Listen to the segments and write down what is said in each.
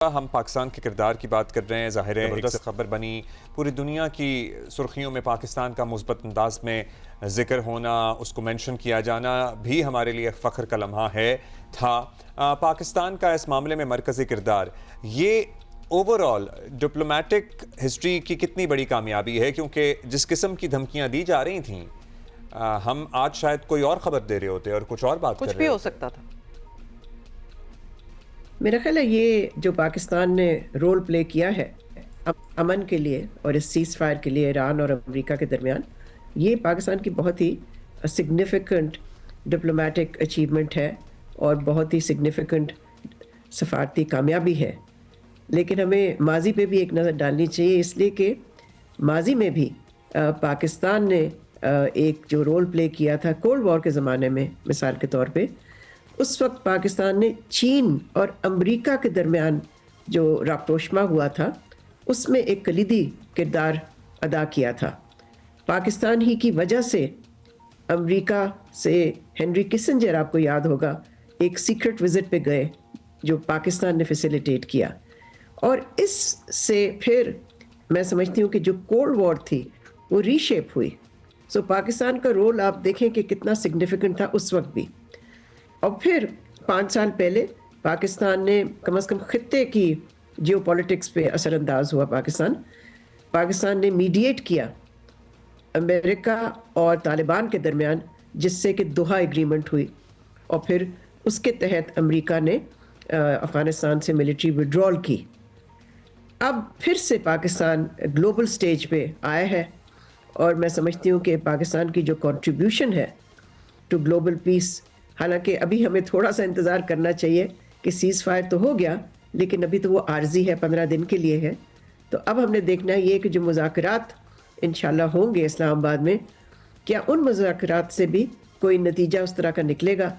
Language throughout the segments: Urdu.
ہم پاکستان کے کردار کی بات کر رہے ہیں. ظاہر ہے ایک خبر بنی, پوری دنیا کی سرخیوں میں پاکستان کا مثبت انداز میں ذکر ہونا, اس کو منشن کیا جانا بھی ہمارے لیے فخر کا لمحہ تھا. پاکستان کا اس معاملے میں مرکزی کردار, یہ اوورآل ڈپلومیٹک ہسٹری کی کتنی بڑی کامیابی ہے؟ کیونکہ جس قسم کی دھمکیاں دی جا رہی تھیں, ہم آج شاید کوئی اور خبر دے رہے ہوتے اور کچھ اور بات کر رہے ہوتے. کچھ بھی ہو سکتا تھا. میرا خیال ہے یہ جو پاکستان نے رول پلے کیا ہے امن کے لیے اور اس سیز فائر کے لیے ایران اور امریکہ کے درمیان, یہ پاکستان کی بہت ہی سگنیفیکنٹ ڈپلومیٹک اچیومنٹ ہے اور بہت ہی سگنیفیکنٹ سفارتی کامیابی ہے. لیکن ہمیں ماضی پہ بھی ایک نظر ڈالنی چاہیے, اس لیے کہ ماضی میں بھی پاکستان نے ایک جو رول پلے کیا تھا کولڈ وار کے زمانے میں, مثال کے طور پہ اس وقت پاکستان نے چین اور امریکہ کے درمیان جو راپروشما ہوا تھا اس میں ایک کلیدی کردار ادا کیا تھا. پاکستان ہی کی وجہ سے امریکہ سے ہنری کسنجر, آپ کو یاد ہوگا, ایک سیکرٹ وزٹ پہ گئے جو پاکستان نے فیسیلیٹیٹ کیا, اور اس سے پھر میں سمجھتی ہوں کہ جو کولڈ وار تھی وہ ری شیپ ہوئی. سو پاکستان کا رول آپ دیکھیں کہ کتنا سگنیفیکنٹ تھا اس وقت بھی. اور پھر 5 سال پہلے پاکستان نے کم از کم خطے کی جیو پولیٹکس پہ اثر انداز ہوا. پاکستان نے میڈیٹ کیا امریکہ اور طالبان کے درمیان, جس سے کہ دوحہ ایگریمنٹ ہوئی, اور پھر اس کے تحت امریکہ نے افغانستان سے ملٹری وڈرال کی. اب پھر سے پاکستان گلوبل سٹیج پہ آیا ہے, اور میں سمجھتی ہوں کہ پاکستان کی جو کنٹریبیوشن ہے ٹو گلوبل پیس, حالانکہ ابھی ہمیں تھوڑا سا انتظار کرنا چاہیے کہ سیز فائر تو ہو گیا لیکن ابھی تو وہ عارضی ہے, 15 دن کے لیے ہے. تو اب ہم نے دیکھنا ہے یہ کہ جو مذاکرات انشاءاللہ ہوں گے اسلام آباد میں, کیا ان مذاکرات سے بھی کوئی نتیجہ اس طرح کا نکلے گا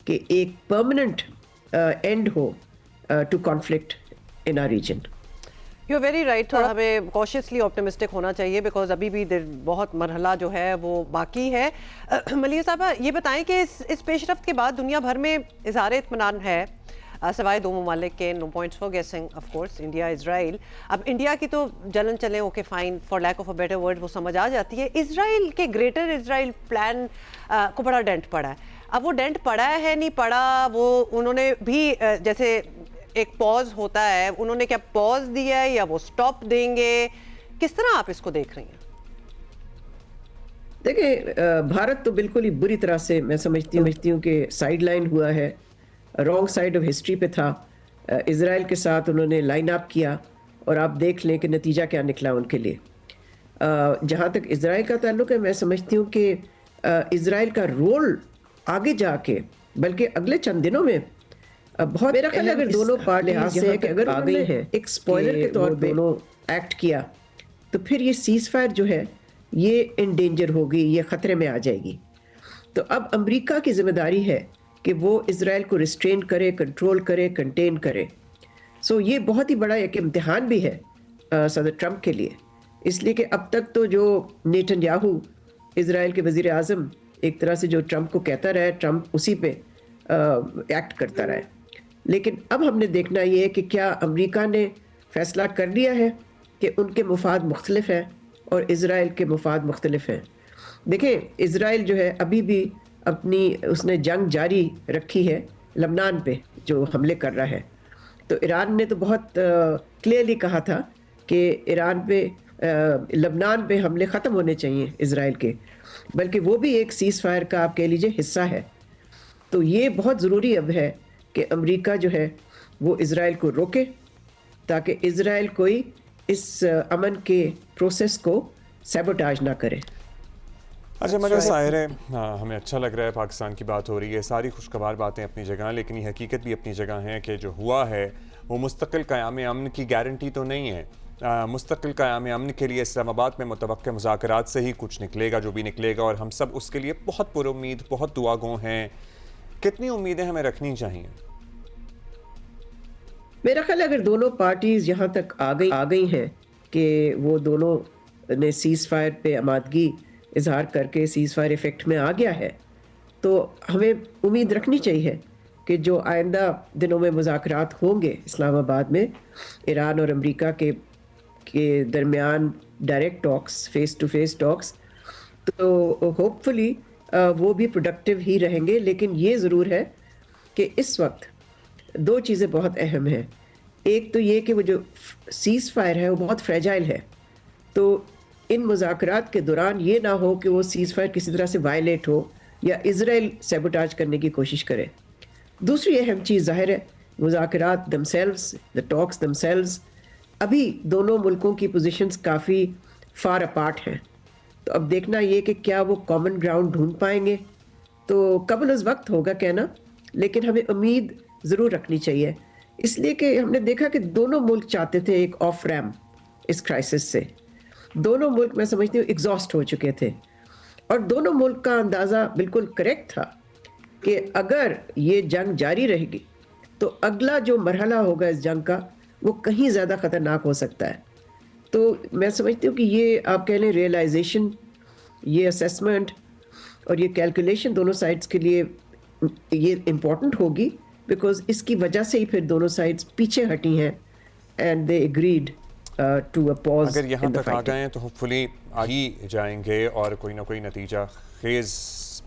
کہ ایک پرماننٹ اینڈ ہو to conflict in our region. You very right. تھوڑا ہمیں کوشیسلی آپٹمسٹک ہونا چاہیے بیکاز ابھی بھی بہت مرحلہ جو ہے وہ باقی ہے. ملیحہ صاحبہ یہ بتائیں کہ اس پیش رفت کے بعد دنیا بھر میں اظہار اطمینان ہے سوائے 2 ممالک کے, no points for guessing of course, India Israel. اب انڈیا کی تو جلن چلیں okay fine, for lack of a better word وہ سمجھ آ جاتی ہے. اسرائیل کے گریٹر اسرائیل پلان کو بڑا ڈینٹ پڑا ہے. اب وہ ڈینٹ پڑا ہے نہیں پڑا, وہ انہوں نے بھی جیسے ایک پاز ہوتا ہے, انہوں نے کیا پاز دیا ہے یا وہ سٹاپ دیں گے؟ کس طرح آپ اس کو دیکھ رہی ہیں؟ دیکھیں, بھارت تو بالکل ہی بری طرح سے میں سمجھتی ہوں کہ سائیڈ لائن ہوا ہے, رانگ سائیڈ آف ہسٹری پہ تھا. اسرائیل کے ساتھ انہوں نے لائن اپ کیا اور آپ دیکھ لیں کہ نتیجہ کیا نکلا ان کے لیے. جہاں تک اسرائیل کا تعلق ہے, میں سمجھتی ہوں کہ اسرائیل کا رول آگے جا کے بلکہ اگلے چند دنوں میں بہت, میرا خیال ہے اگر دونوں پارٹیز سے کہ اگر آگئی ہیں ایک سپوائلر کے طور پہ دونوں ایکٹ کیا تو پھر یہ سیز فائر جو ہے یہ انڈینجر ہوگی, یہ خطرے میں آ جائے گی. تو اب امریکہ کی ذمہ داری ہے کہ وہ اسرائیل کو ریسٹرین کرے, کنٹرول کرے, کنٹین کرے. سو یہ بہت ہی بڑا ایک امتحان بھی ہے صدر ٹرمپ کے لیے, اس لیے کہ اب تک تو جو نیتن یاہو اسرائیل کے وزیر اعظم ایک طرح سے جو ٹرمپ کو کہتا رہا ہے, ٹرمپ اسی پہ ایکٹ کرتا رہا ہے. لیکن اب ہم نے دیکھنا یہ ہے کہ کیا امریکہ نے فیصلہ کر لیا ہے کہ ان کے مفاد مختلف ہیں اور اسرائیل کے مفاد مختلف ہیں. دیکھیں, اسرائیل جو ہے ابھی بھی اپنی اس نے جنگ جاری رکھی ہے لبنان پہ جو حملے کر رہا ہے. تو ایران نے تو بہت کلیئرلی کہا تھا کہ ایران پہ لبنان پہ حملے ختم ہونے چاہیے اسرائیل کے, بلکہ وہ بھی ایک سیز فائر کا آپ کہہ لیجئے حصہ ہے. تو یہ بہت ضروری اب ہے کہ امریکہ جو ہے وہ اسرائیل کو روکے تاکہ اسرائیل کوئی اس امن کے پروسیس کو سیبوٹاج نہ کرے. اچھا مگر ظاہر ہے ہمیں اچھا لگ رہا ہے, پاکستان کی بات ہو رہی ہے, ساری خوشگوار باتیں اپنی جگہ, لیکن یہ حقیقت بھی اپنی جگہ ہے کہ جو ہوا ہے وہ مستقل قیام امن کی گارنٹی تو نہیں ہے. مستقل قیام امن کے لیے اسلام آباد میں متوقع مذاکرات سے ہی کچھ نکلے گا, جو بھی نکلے گا, اور ہم سب اس کے لیے بہت پر امید, بہت دعا گو ہیں. کتنی امیدیں ہمیں رکھنی چاہیے؟ میرا خیال ہے اگر دونوں پارٹیز یہاں تک آ گئی ہیں کہ وہ دونوں نے سیز فائر پہ آمادگی اظہار کر کے سیز فائر ایفیکٹ میں آ گیا ہے, تو ہمیں امید رکھنی چاہیے کہ جو آئندہ دنوں میں مذاکرات ہوں گے اسلام آباد میں ایران اور امریکہ کے درمیان direct talks, face to face talks, تو ہوپ فلی وہ بھی پروڈکٹیو ہی رہیں گے. لیکن یہ ضرور ہے کہ اس وقت دو چیزیں بہت اہم ہیں. ایک تو یہ کہ وہ جو سیز فائر ہے وہ بہت فریجائل ہے، تو ان مذاکرات کے دوران یہ نہ ہو کہ وہ سیز فائر کسی طرح سے وائلیٹ ہو یا اسرائیل سیبوٹاج کرنے کی کوشش کرے. دوسری اہم چیز ظاہر ہے مذاکرات دم سیلوز، دا ٹاکس دم سیلوز، ابھی دونوں ملکوں کی پوزیشنز کافی فار اپارٹ ہیں. تو اب دیکھنا یہ کہ کیا وہ کامن گراؤنڈ ڈھونڈ پائیں گے. تو قبل از وقت ہوگا کہنا، لیکن ہمیں امید ضرور رکھنی چاہیے، اس لیے کہ ہم نے دیکھا کہ دونوں ملک چاہتے تھے ایک آف ریمپ اس کرائسس سے. دونوں ملک میں سمجھتی ہوں ایگزاسٹ ہو چکے تھے، اور دونوں ملک کا اندازہ بالکل کریکٹ تھا کہ اگر یہ جنگ جاری رہے گی تو اگلا جو مرحلہ ہوگا اس جنگ کا وہ کہیں زیادہ خطرناک ہو سکتا ہے. تو میں سمجھتی ہوں کہ یہ آپ کہہ لیں ریئلائزیشن، یہ اسیسمنٹ اور یہ کیلکولیشن دونوں سائڈس کے لیے یہ امپورٹنٹ ہوگی، بیکاز اس کی وجہ سے ہی پھر دونوں سائڈس پیچھے ہٹی ہیں اینڈ دے اگریڈ ٹو اے پاز. اگر یہاں تک آ گئے تو ہوپ فلی آ ہی جائیں گے اور کوئی نہ کوئی نتیجہ خیز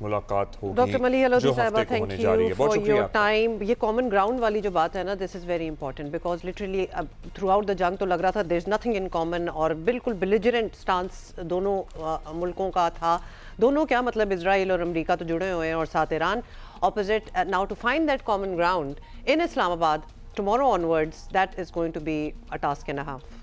ملاقات ہوگی. ڈاکٹر ملی ہلودی صاحبہ، thank you for your time. یہ کامن گراؤنڈ والی جو بات ہے نا، this is very important, because literally throughout the جنگ تو لگ رہا تھا دیر از نتھنگ ان کامن، اور بالکل بیلیجرنٹ سٹانس دونوں ملکوں کا تھا. دونوں کیا مطلب اسرائیل اور امریکہ تو جڑے ہوئے ہیں، اور ساتھ Iran opposite. Now to find that common ground in Islamabad tomorrow onwards, that is going to be a task and a half.